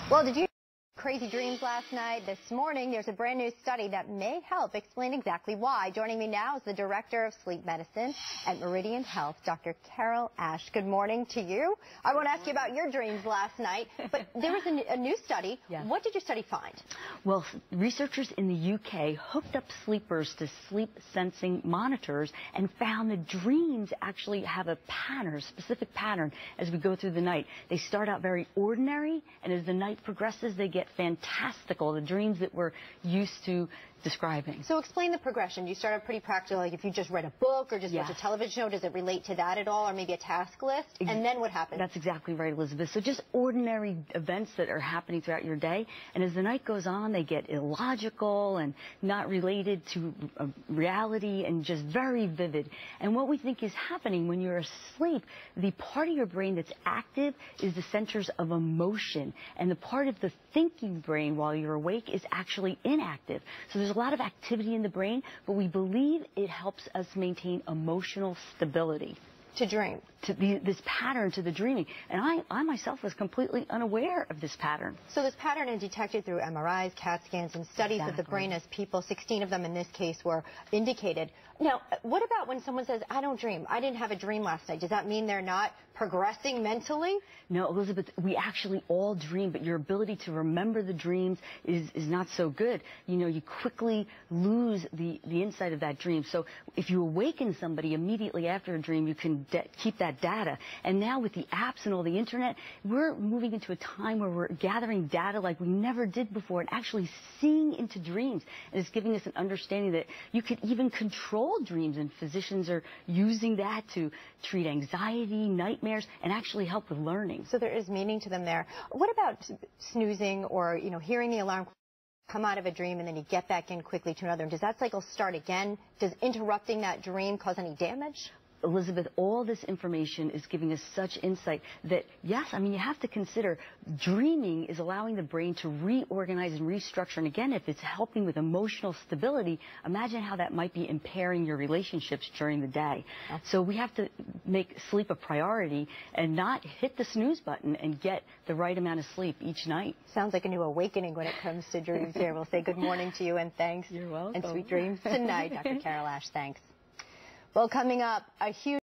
Well, did you have crazy dreams last night? This morning, there's a brand new study that may help explain exactly why. Joining me now is the Director of Sleep Medicine at Meridian Health, Dr. Carol Ash. Good morning to you. I won't ask you about your dreams last night, but there was a new study. Yes. What did your study find? Well, researchers in the UK hooked up sleepers to sleep sensing monitors and found that dreams actually have a pattern, a specific pattern as we go through the night. They start out very ordinary, and as the night progresses, they get fantastical, the dreams that we're used to describing. So explain the progression. You start out pretty practical, like if you just read a book or just Yes. watch a television show, does it relate to that at all, or maybe a task list? And then what happens? That's exactly right, Elizabeth. So just ordinary events that are happening throughout your day, and as the night goes on, they get illogical and not related to reality and just very vivid. And what we think is happening when you're asleep, the part of your brain that's active is the centers of emotion, and the part of the thinking brain while you're awake is actually inactive. So there's a lot of activity in the brain, but we believe it helps us maintain emotional stability. To dream. To this pattern to the dreaming. And I myself was completely unaware of this pattern. So this pattern is detected through MRIs, CAT scans, and studies of the brain as people, 16 of them in this case, were indicated. Now, what about when someone says, I don't dream, I didn't have a dream last night? Does that mean they're not progressing mentally? No, Elizabeth, we actually all dream, but your ability to remember the dreams is not so good. You know, you quickly lose the insight of that dream. So if you awaken somebody immediately after a dream, you can keep that data. And now with the apps and all the internet, we're moving into a time where we're gathering data like we never did before and actually seeing into dreams. And it's giving us an understanding that you could even control dreams, and physicians are using that to treat anxiety, nightmares, and actually help with learning. So there is meaning to them there. What about snoozing or, you know, hearing the alarm come out of a dream and then you get back in quickly to another? Does that cycle start again? Does interrupting that dream cause any damage? Elizabeth, all this information is giving us such insight that, yes, I mean, you have to consider dreaming is allowing the brain to reorganize and restructure. And again, if it's helping with emotional stability, imagine how that might be impairing your relationships during the day. So we have to make sleep a priority and not hit the snooze button and get the right amount of sleep each night. Sounds like a new awakening when it comes to dreams here. We'll say good morning to you and thanks. You're welcome. And sweet dreams tonight. Dr. Carol Ash, thanks. Well, coming up, a huge